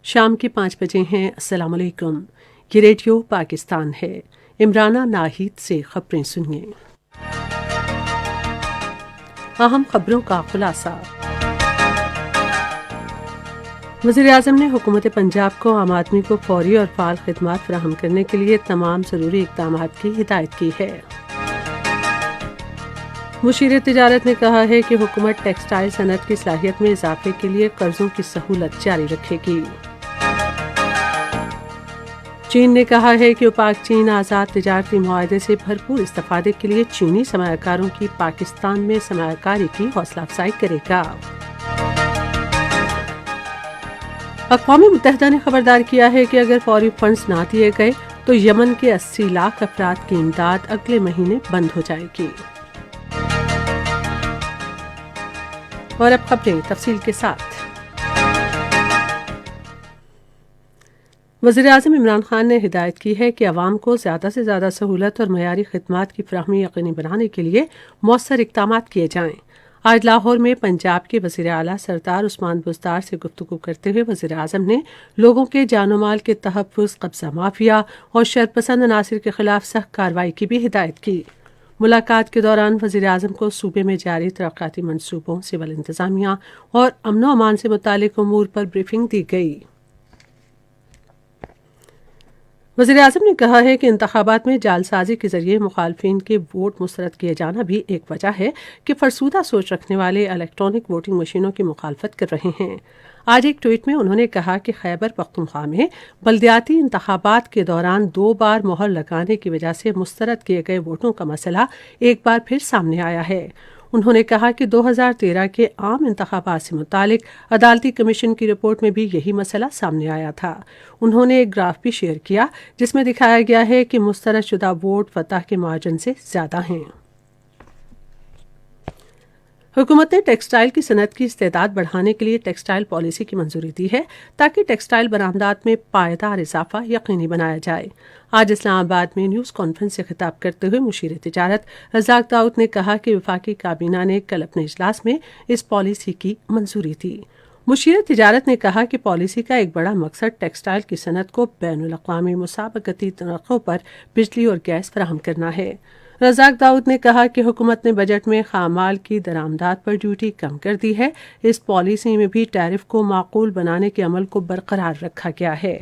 شام کے 5 بجے ہیں۔ السلام علیکم، یہ ریڈیو پاکستان ہے۔ عمرانہ ناہید سے خبریں سنیے۔ اہم خبروں کا خلاصہ۔ وزیراعظم نے حکومت پنجاب کو عام آدمی کو فوری اور فعال خدمات فراہم کرنے کے لیے تمام ضروری اقدامات کی ہدایت کی ہے۔ مشیر تجارت نے کہا ہے کہ حکومت ٹیکسٹائل صنعت کی صلاحیت میں اضافے کے لیے قرضوں کی سہولت جاری رکھے گی۔ چین نے کہا ہے کہ وہ پاک چین آزاد تجارتی معاہدے سے بھرپور استفادے کے لیے چینی سرمایہ کاروں کی پاکستان میں سرمایہ کاری کی حوصلہ افزائی کرے گا۔ اقوام متحدہ نے خبردار کیا ہے کہ اگر فوری فنڈز نہ دیے گئے تو یمن کے 80 لاکھ افراد کی امداد اگلے مہینے بند ہو جائے گی۔ اور اب خبریں تفصیل کے ساتھ۔ وزیراعظم عمران خان نے ہدایت کی ہے کہ عوام کو زیادہ سے زیادہ سہولت اور معیاری خدمات کی فراہمی یقینی بنانے کے لیے مؤثر اقدامات کیے جائیں۔ آج لاہور میں پنجاب کے وزیر اعلیٰ سردار عثمان بزدار سے گفتگو کرتے ہوئے وزیراعظم نے لوگوں کے جان و مال کے تحفظ، قبضہ مافیا اور شرپسند عناصر کے خلاف سخت کارروائی کی بھی ہدایت کی۔ ملاقات کے دوران وزیراعظم کو صوبے میں جاری ترقیاتی منصوبوں، سول انتظامیہ اور امن و امان سے متعلق امور پر بریفنگ دی گئی۔ وزیراعظم نے کہا ہے کہ انتخابات میں جعل سازی کے ذریعے مخالفین کے ووٹ مسترد کیے جانا بھی ایک وجہ ہے کہ فرسودہ سوچ رکھنے والے الیکٹرانک ووٹنگ مشینوں کی مخالفت کر رہے ہیں۔ آج ایک ٹویٹ میں انہوں نے کہا کہ خیبر پختونخوا میں بلدیاتی انتخابات کے دوران 2 بار مہر لگانے کی وجہ سے مسترد کیے گئے ووٹوں کا مسئلہ ایک بار پھر سامنے آیا ہے۔ انہوں نے کہا کہ 2013 کے عام انتخابات سے متعلق عدالتی کمیشن کی رپورٹ میں بھی یہی مسئلہ سامنے آیا تھا۔ انہوں نے ایک گراف بھی شیئر کیا جس میں دکھایا گیا ہے کہ مسترد شدہ ووٹ فتح کے مارجن سے زیادہ ہیں۔ حکومت نے ٹیکسٹائل کی صنعت کی استعداد بڑھانے کے لیے ٹیکسٹائل پالیسی کی منظوری دی ہے تاکہ ٹیکسٹائل برآمدات میں پائیدار اضافہ یقینی بنایا جائے۔ آج اسلام آباد میں نیوز کانفرنس سے خطاب کرتے ہوئے مشیر تجارت رزاق داؤد نے کہا کہ وفاقی کابینہ نے کل اپنے اجلاس میں اس پالیسی کی منظوری دی۔ مشیر تجارت نے کہا کہ پالیسی کا ایک بڑا مقصد ٹیکسٹائل کی صنعت کو بین الاقوامی مسابقتی نرخوں پر بجلی اور گیس فراہم کرنا ہے۔ رزاق داؤد نے کہا کہ حکومت نے بجٹ میں خام مال کی درآمدات پر ڈیوٹی کم کر دی ہے۔ اس پالیسی میں بھی ٹیرف کو معقول بنانے کے عمل کو برقرار رکھا گیا ہے۔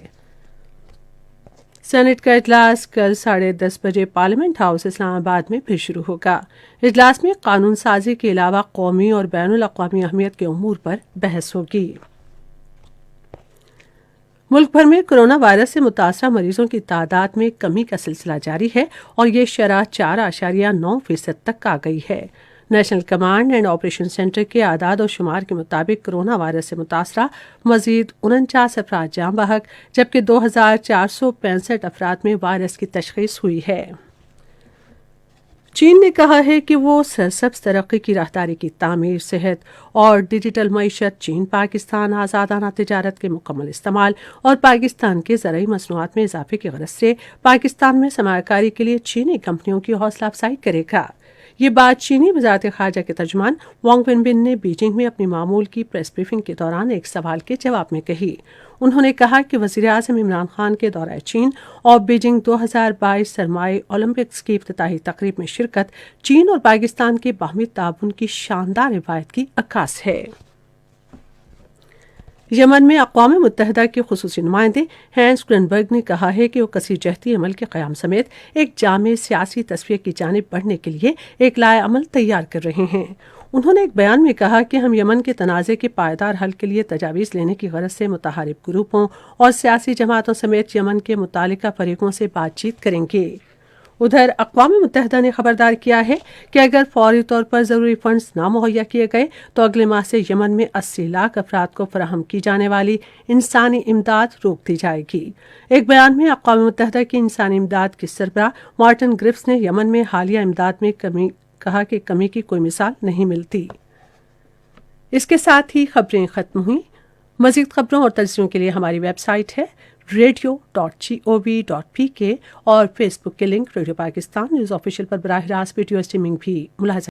سینٹ کا اجلاس کل 10:30 بجے پارلیمنٹ ہاؤس اسلام آباد میں پھر شروع ہوگا۔ اجلاس میں قانون سازی کے علاوہ قومی اور بین الاقوامی اہمیت کے امور پر بحث ہوگی۔ ملک بھر میں کرونا وائرس سے متاثرہ مریضوں کی تعداد میں کمی کا سلسلہ جاری ہے اور یہ شرح 4.9% تک آ گئی ہے۔ National command and operation centre کے اعداد و شمار کے مطابق کرونا وائرس سے متاثرہ مزید 49 افراد جاں بحق جبکہ 2465 افراد میں وائرس کی تشخیص ہوئی ہے۔ چین نے کہا ہے کہ وہ سرسبز ترقی کی راہداری کی تعمیر، صحت اور ڈیجیٹل معیشت، چین پاکستان آزادانہ تجارت کے مکمل استعمال اور پاکستان کے زرعی مصنوعات میں اضافے کی غرض سے پاکستان میں سرمایہ کاری کے لیے چینی کمپنیوں کی حوصلہ افزائی کرے گا۔ یہ بات چینی وزارت خارجہ کے ترجمان وانگ ونبن نے بیجنگ میں اپنی معمول کی پریس بریفنگ کے دوران ایک سوال کے جواب میں کہی۔ انہوں نے کہا کہ وزیراعظم عمران خان کے دورہ چین اور بیجنگ 2022 سرمائی اولمپکس کی افتتاحی تقریب میں شرکت چین اور پاکستان کے باہمی تعاون کی شاندار روایت کی عکاس ہے۔ یمن میں اقوام متحدہ کے خصوصی نمائندے ہینس گرنبرگ نے کہا ہے کہ وہ کثیر جہتی عمل کے قیام سمیت ایک جامع سیاسی تصفیہ کی جانب بڑھنے کے لیے ایک لائحہ عمل تیار کر رہے ہیں۔ انہوں نے ایک بیان میں کہا کہ ہم یمن کے تنازع کے پائیدار حل کے لیے تجاویز لینے کی غرض سے متحارب گروپوں اور سیاسی جماعتوں سمیت یمن کے متعلقہ فریقوں سے بات چیت کریں گے۔ ادھر اقوام متحدہ نے خبردار کیا ہے کہ اگر فوری طور پر ضروری فنڈز نہ مہیا کیے گئے تو اگلے ماہ سے یمن میں 80 لاکھ افراد کو فراہم کی جانے والی انسانی امداد روک دی جائے گی۔ ایک بیان میں اقوام متحدہ کی انسانی امداد کی سربراہ مارٹن گرفس نے یمن میں حالیہ امداد میں کہا کہ کمی کی کوئی مثال نہیں ملتی۔ اس کے ساتھ ہی خبریں ختم ہوئیں۔ مزید خبروں اور تجزیوں کے لیے ہماری ویب سائٹ ہے radio.gov.pk اور فیس بک کے link radio Pakistan news official پر براہ راست ویڈیو اسٹریمنگ بھی ملاحظہ